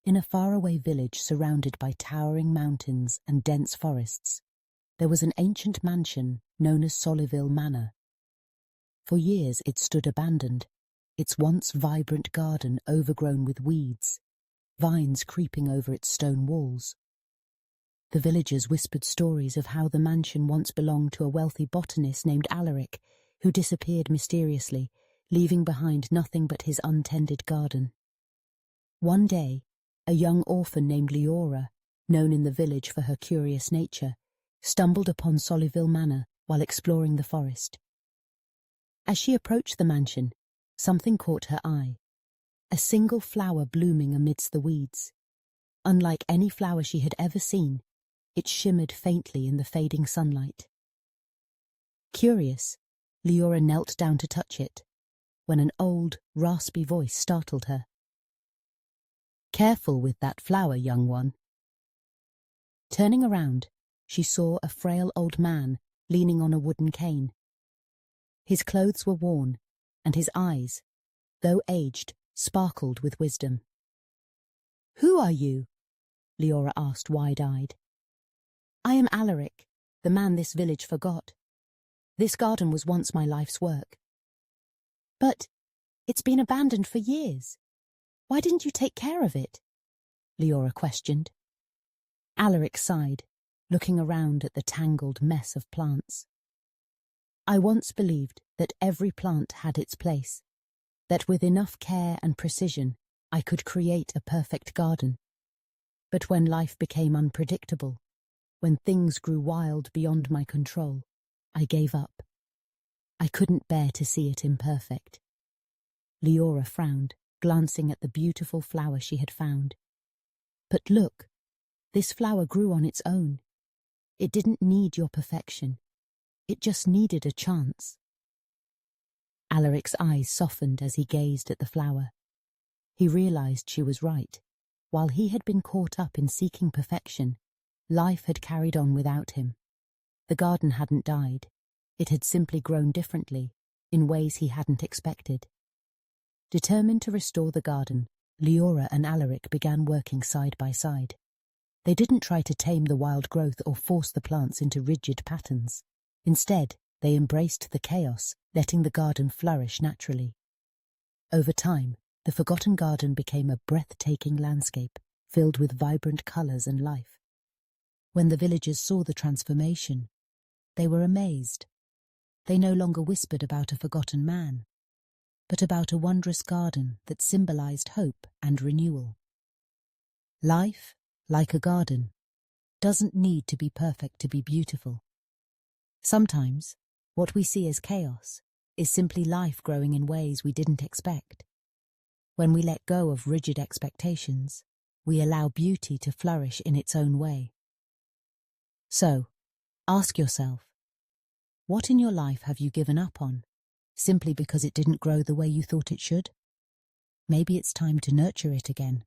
In a faraway village surrounded by towering mountains and dense forests, there was an ancient mansion known as Soliville Manor. For years it stood abandoned, its once vibrant garden overgrown with weeds, vines creeping over its stone walls. The villagers whispered stories of how the mansion once belonged to a wealthy botanist named Alaric, who disappeared mysteriously, leaving behind nothing but his untended garden. One day, a young orphan named Liora, known in the village for her curious nature, stumbled upon Soliville Manor while exploring the forest. As she approached the mansion, something caught her eye: a single flower blooming amidst the weeds. Unlike any flower she had ever seen, it shimmered faintly in the fading sunlight. Curious, Liora knelt down to touch it, when an old, raspy voice startled her. "Careful with that flower, young one." Turning around, she saw a frail old man leaning on a wooden cane. His clothes were worn, and his eyes, though aged, sparkled with wisdom. "Who are you?" Liora asked, wide-eyed. "I am Alaric, the man this village forgot. This garden was once my life's work." "But it's been abandoned for years. Why didn't you take care of it?" Liora questioned. Alaric sighed, looking around at the tangled mess of plants. "I once believed that every plant had its place, that with enough care and precision I could create a perfect garden. But when life became unpredictable, when things grew wild beyond my control, I gave up. I couldn't bear to see it imperfect." Liora frowned, glancing at the beautiful flower she had found. "But look, this flower grew on its own. It didn't need your perfection. It just needed a chance." Alaric's eyes softened as he gazed at the flower. He realized she was right. While he had been caught up in seeking perfection, life had carried on without him. The garden hadn't died. It had simply grown differently, in ways he hadn't expected. Determined to restore the garden, Liora and Alaric began working side by side. They didn't try to tame the wild growth or force the plants into rigid patterns. Instead, they embraced the chaos, letting the garden flourish naturally. Over time, the forgotten garden became a breathtaking landscape, filled with vibrant colours and life. When the villagers saw the transformation, they were amazed. They no longer whispered about a forgotten man, but about a wondrous garden that symbolized hope and renewal. Life, like a garden, doesn't need to be perfect to be beautiful. Sometimes, what we see as chaos is simply life growing in ways we didn't expect. When we let go of rigid expectations, we allow beauty to flourish in its own way. So, ask yourself, what in your life have you given up on, simply because it didn't grow the way you thought it should? Maybe it's time to nurture it again.